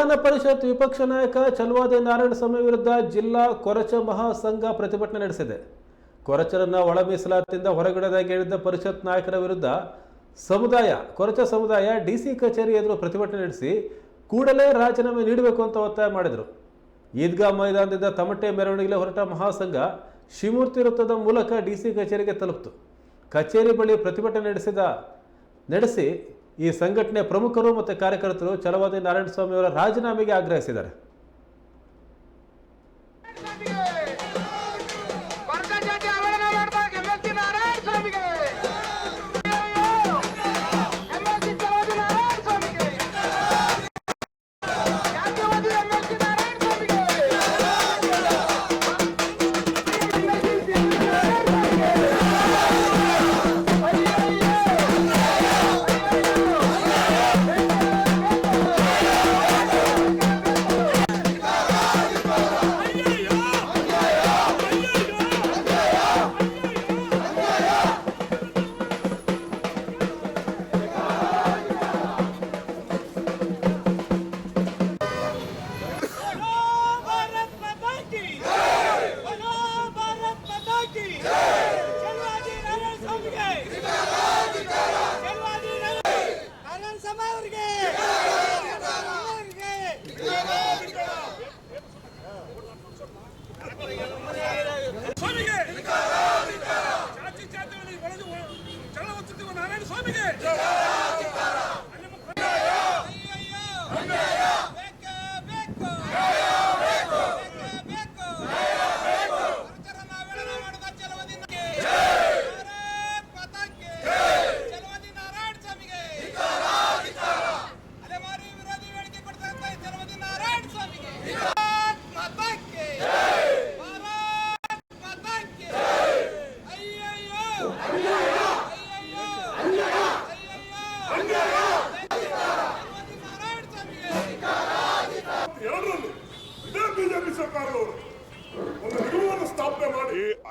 ವಿಧಾನ ಪರಿಷತ್ ವಿಪಕ್ಷ ನಾಯಕ ಚಲವಾದಿ ನಾರಾಯಣಸ್ವಾಮಿ ವಿರುದ್ಧ ಜಿಲ್ಲಾ ಕೊರಚ ಮಹಾಸಂಘ ಪ್ರತಿಭಟನೆ ನಡೆಸಿದೆ. ಕೊರಚರನ್ನ ಒಳ ಮೀಸಲಾತಿಯಿಂದ ಹೊರಗಿಡದಾಗಿ ಹೇಳಿದ್ದ ಪರಿಷತ್ ನಾಯಕರ ವಿರುದ್ಧ ಕೊರಚ ಸಮುದಾಯ ಡಿಸಿ ಕಚೇರಿ ಎದುರು ಪ್ರತಿಭಟನೆ ನಡೆಸಿ ಕೂಡಲೇ ರಾಜೀನಾಮೆ ನೀಡಬೇಕು ಅಂತ ಒತ್ತಾಯ ಮಾಡಿದರು. ಈದ್ಗಾ ಮೈದಾನದಿಂದ ತಮಟೆ ಮೆರವಣಿಗೆಯಲ್ಲಿ ಹೊರಟ ಮಹಾಸಂಘ ಶಿವಮೂರ್ತಿ ವೃತ್ತದ ಮೂಲಕ ಡಿಸಿ ಕಚೇರಿಗೆ ತಲುಪಿತು. ಕಚೇರಿ ಬಳಿ ಪ್ರತಿಭಟನೆ ನಡೆಸಿ ಈ ಸಂಘಟನೆ ಪ್ರಮುಖರು ಮತ್ತು ಕಾರ್ಯಕರ್ತರು ಚಲವಾದಿ ನಾರಾಯಣಸ್ವಾಮಿ ಅವರ ರಾಜೀನಾಮೆಗೆ ಆಗ್ರಹಿಸಿದ್ದಾರೆ.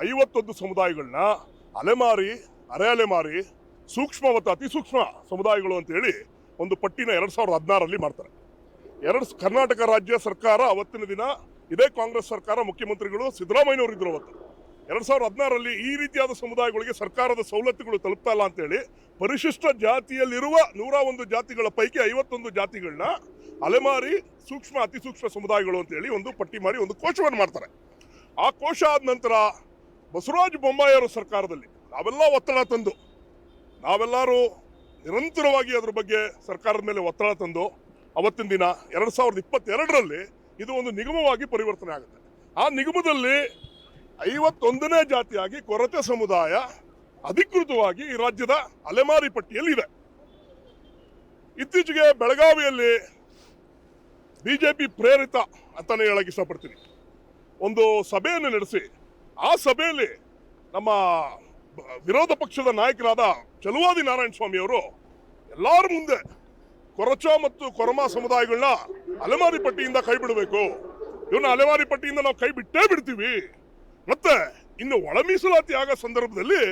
ಐವತ್ತೊಂದು ಸಮುದಾಯಗಳನ್ನ ಅಲೆಮಾರಿ, ಅರೆ ಅಲೆಮಾರಿ, ಸೂಕ್ಷ್ಮ ಮತ್ತು ಅತಿ ಸೂಕ್ಷ್ಮ ಸಮುದಾಯಗಳು ಅಂತೇಳಿ ಒಂದು ಪಟ್ಟಿನ 2016ರಲ್ಲಿ ಮಾಡ್ತಾರೆ. ಕರ್ನಾಟಕ ರಾಜ್ಯ ಸರ್ಕಾರ ಅವತ್ತಿನ ದಿನ ಇದೇ ಕಾಂಗ್ರೆಸ್ ಸರ್ಕಾರ, ಮುಖ್ಯಮಂತ್ರಿಗಳು ಸಿದ್ದರಾಮಯ್ಯನವರು ಇದ್ರು. ಅವತ್ತು 2016ರಲ್ಲಿ ಈ ರೀತಿಯಾದ ಸಮುದಾಯಗಳಿಗೆ ಸರ್ಕಾರದ ಸವಲತ್ತುಗಳು ತಲುಪ್ತಾ ಇಲ್ಲ ಅಂತೇಳಿ ಪರಿಶಿಷ್ಟ ಜಾತಿಯಲ್ಲಿರುವ 101 ಜಾತಿಗಳ ಪೈಕಿ 51 ಜಾತಿಗಳನ್ನ ಅಲೆಮಾರಿ, ಸೂಕ್ಷ್ಮ, ಅತಿ ಸೂಕ್ಷ್ಮ ಸಮುದಾಯಗಳು ಅಂತೇಳಿ ಒಂದು ಪಟ್ಟಿ ಮಾಡಿ ಒಂದು ಕೋಶವನ್ನು ಮಾಡ್ತಾರೆ. ಆ ಕೋಶ ಆದ ನಂತರ ಬಸವರಾಜ ಬೊಮ್ಮಾಯಿಯವರ ಸರ್ಕಾರದಲ್ಲಿ ನಾವೆಲ್ಲ ಒತ್ತಡ ತಂದು, ನಾವೆಲ್ಲರೂ ನಿರಂತರವಾಗಿ ಅದ್ರ ಬಗ್ಗೆ ಸರ್ಕಾರದ ಮೇಲೆ ಒತ್ತಡ ತಂದು ಅವತ್ತಿನ ದಿನ 2022ರಲ್ಲಿ ಇದು ಒಂದು ನಿಗಮವಾಗಿ ಪರಿವರ್ತನೆ ಆಗುತ್ತೆ. ಆ ನಿಗಮದಲ್ಲಿ 51ನೇ ಜಾತಿಯಾಗಿ ಕೊರತೆ ಸಮುದಾಯ ಅಧಿಕೃತವಾಗಿ ಈ ರಾಜ್ಯದ ಅಲೆಮಾರಿ ಪಟ್ಟಿಯಲ್ಲಿ ಇದೆ. ಇತ್ತೀಚೆಗೆ ಬೆಳಗಾವಿಯಲ್ಲಿ ಬಿಜೆಪಿ ಪ್ರೇರಿತ ಅಂತಾನೆ ಹೇಳಕ್ಕೆ ಇಷ್ಟಪಡ್ತೀನಿ, ಒಂದು ಸಭೆಯನ್ನು ನಡೆಸಿ ಆ ಸಭೆಯಲ್ಲಿ ನಮ್ಮ ವಿರೋಧ ಪಕ್ಷದ ನಾಯಕರಾದ ಚಲವಾದಿ ನಾರಾಯಣಸ್ವಾಮಿ ಅವರು ಎಲ್ಲರ ಮುಂದೆ ಕೊರಚ ಮತ್ತು ಕೊರಮ ಸಮುದಾಯಗಳನ್ನ ಅಲೆಮಾರಿ ಪಟ್ಟಿಯಿಂದ ಕೈ ಬಿಡಬೇಕು, ಇವನ್ನ ಅಲೆಮಾರಿ ಪಟ್ಟಿಯಿಂದ ನಾವು ಕೈ ಬಿಡ್ತೀವಿ, ಮತ್ತೆ ಇನ್ನು ಒಳ ಮೀಸಲಾತಿ ಆಗೋ ಸಂದರ್ಭದಲ್ಲಿ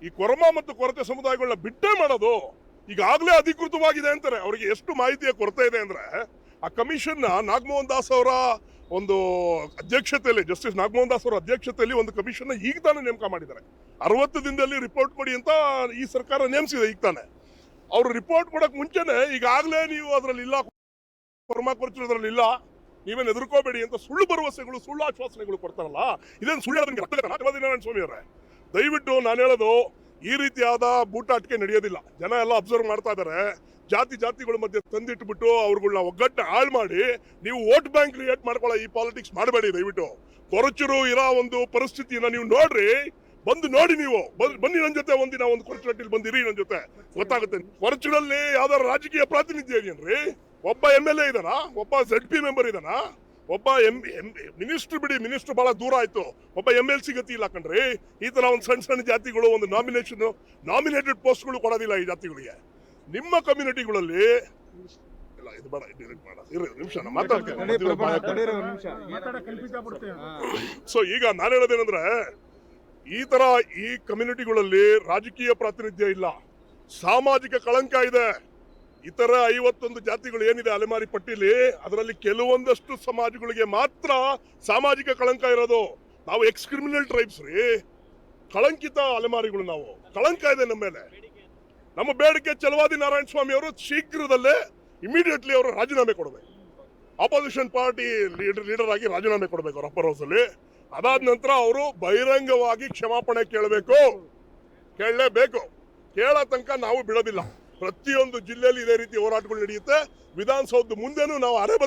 ಈ ಕೊರಮ ಮತ್ತು ಕೊರತೆ ಸಮುದಾಯಗಳನ್ನ ಬಿಟ್ಟೇ ಮಾಡೋದು ಈಗಾಗಲೇ ಅಧಿಕೃತವಾಗಿದೆ ಅಂತಾರೆ. ಅವರಿಗೆ ಎಷ್ಟು ಮಾಹಿತಿಯ ಕೊರತೆ ಇದೆ ಅಂದ್ರೆ, ಆ ಕಮಿಷನ್ ನಾಗಮೋಹನ್ ದಾಸ್ ಅವರ ಒಂದು ಅಧ್ಯಕ್ಷತೆಯಲ್ಲಿ, ಜಸ್ಟಿಸ್ ನಾಗಮೋಹನ್ ದಾಸ್ ಅವರ ಅಧ್ಯಕ್ಷತೆಯಲ್ಲಿ ಒಂದು ಕಮಿಷನ್ ಈಗ ತಾನೇ ನೇಮಕ ಮಾಡಿದ್ದಾರೆ. 60 ದಿನದಲ್ಲಿ ರಿಪೋರ್ಟ್ ಕೊಡಿ ಅಂತ ಈ ಸರ್ಕಾರ ನೇಮಿಸಿದೆ. ಈಗ ತಾನೆ ಅವರು ರಿಪೋರ್ಟ್ ಕೊಡಕ್ ಮುಂಚೆನೆ ಈಗಾಗಲೇ ನೀವು ಅದರಲ್ಲಿ ಇಲ್ಲ, ಕೊರಮ ಕೊರಚದ್ರಲ್ಲಿ ಇಲ್ಲ, ನೀವೇನು ಎದುರ್ಕೋಬೇಡಿ ಅಂತ ಸುಳ್ಳು ಭರವಸೆಗಳು, ಸುಳ್ಳು ಆಶ್ವಾಸನೆಗಳು ಕೊಡ್ತಾರಲ್ಲ, ಇದೇನು ಸುಳ್ಳು ನಾರಾಯಣಸ್ವಾಮಿ ಅವರೇ, ದಯವಿಟ್ಟು ನಾನು ಹೇಳೋದು, ಈ ರೀತಿಯಾದ ಬೂಟಾಟಿಕೆ ನಡೆಯೋದಿಲ್ಲ. ಜನ ಎಲ್ಲ ಅಬ್ಸರ್ವ್ ಮಾಡ್ತಾ ಇದ್ದಾರೆ. ಜಾತಿಗಳ ಮಧ್ಯೆ ತಂದಿಟ್ಬಿಟ್ಟು ಅವ್ರುಗಳನ್ನ ಒಗ್ಗಟ್ಟನ್ನ ಹಾಳು ಮಾಡಿ ನೀವು ವೋಟ್ ಬ್ಯಾಂಕ್ ಕ್ರಿಯೇಟ್ ಮಾಡ್ಕೊಳ್ಳೋ ಈ ಪಾಲಿಟಿಕ್ಸ್ ಮಾಡಬೇಡಿ. ದಯವಿಟ್ಟು ಕೊರಚರು ಇರೋ ಒಂದು ಪರಿಸ್ಥಿತಿನ ನೀವು ನೋಡ್ರಿ, ಬಂದು ನೋಡಿ, ನೀವು ಬನ್ನಿ ನನ್ನ ಜೊತೆ ಒಂದಿನ ಒಂದು ಕೊರಚು ಬಂದಿರಿ, ನನ್ನ ಜೊತೆ ಗೊತ್ತಾಗುತ್ತೆ. ಕೊರಚುಗಳಲ್ಲಿ ಯಾವ್ದಾರು ರಾಜಕೀಯ ಪ್ರಾತಿನಿಧ್ಯ ಇದೆಯೇನ್ರಿ? ಒಬ್ಬ MLA ಇದಾನ, ಒಬ್ಬ ZP ಮೆಂಬರ್ ಇದಾನ, ಒಬ್ಬ ಮಿನಿಸ್ಟರ್ ಬಿಡಿ, ಮಿನಿಸ್ಟರ್ ಬಹಳ ದೂರ ಆಯ್ತು, ಒಬ್ಬ MLC ಗತಿ ಇಲ್ಲ ಕಣ್ರಿ. ಈ ತರ ಒಂದು ಸಣ್ಣ ಜಾತಿಗಳು ಒಂದು ನಾಮಿನೇಟೆಡ್ ಪೋಸ್ಟ್ಗಳು ಕೊಡೋದಿಲ್ಲ ಈ ಜಾತಿಗಳಿಗೆ. ನಿಮ್ಮ ಕಮ್ಯುನಿಟಿಗಳಲ್ಲಿ ಇದು ಬೇಡ, ನಿಮಿಷ ಮಾತಾಡ್ತೇನೆ. ಸೊ ಈಗ ನಾನು ಹೇಳೋದೇನಂದ್ರೆ, ಈ ತರ ಈ ಕಮ್ಯುನಿಟಿಗಳಲ್ಲಿ ರಾಜಕೀಯ ಪ್ರಾತಿನಿಧ್ಯ ಇಲ್ಲ, ಸಾಮಾಜಿಕ ಕಳಂಕ ಇದೆ. ಇತರ 51 ಜಾತಿಗಳು ಏನಿದೆ ಅಲೆಮಾರಿ ಪಟ್ಟಿಲಿ, ಅದರಲ್ಲಿ ಕೆಲವೊಂದಷ್ಟು ಸಮಾಜಗಳಿಗೆ ಮಾತ್ರ ಸಾಮಾಜಿಕ ಕಳಂಕ ಇರೋದು. ನಾವು ಎಕ್ಸ್ ಕ್ರಿಮಿನಲ್ ಟ್ರೈಬ್ಸ್ ರೀ, ಕಳಂಕಿತ ಅಲೆಮಾರಿಗಳು. ನಾವು ಕಳಂಕ ಇದೆ ನಮ್ಮ ಮೇಲೆ. ನಮ್ಮ ಬೇಡಿಕೆ ಚಲವಾದಿ ನಾರಾಯಣ ಸ್ವಾಮಿ ಅವರು ಶೀಘ್ರದಲ್ಲೇ ಇಮಿಡಿಯೇಟ್ಲಿ ಅವರು ರಾಜೀನಾಮೆ ಕೊಡಬೇಕು. ಆಪೋಸಿಷನ್ ಪಾರ್ಟಿ ಲೀಡರ್ ಆಗಿ ರಾಜೀನಾಮೆ ಕೊಡಬೇಕು ಅವ್ರ ಅಪ್ಪರ್ ಹೌಸ್ ಅಲ್ಲಿ. ಅದಾದ ನಂತರ ಅವರು ಬಹಿರಂಗವಾಗಿ ಕ್ಷಮಾಪಣೆ ಕೇಳಲೇಬೇಕು. ಕೇಳೋ ತನಕ ನಾವು ಬಿಡೋದಿಲ್ಲ. ಪ್ರತಿಯೊಂದು ಜಿಲ್ಲೆಯಲ್ಲಿ ಇದೇ ರೀತಿ ಹೋರಾಟಗಳು ನಡೆಯುತ್ತೆ. ವಿಧಾನಸೌಧದ ಮುಂದೆನೂ ನಾವು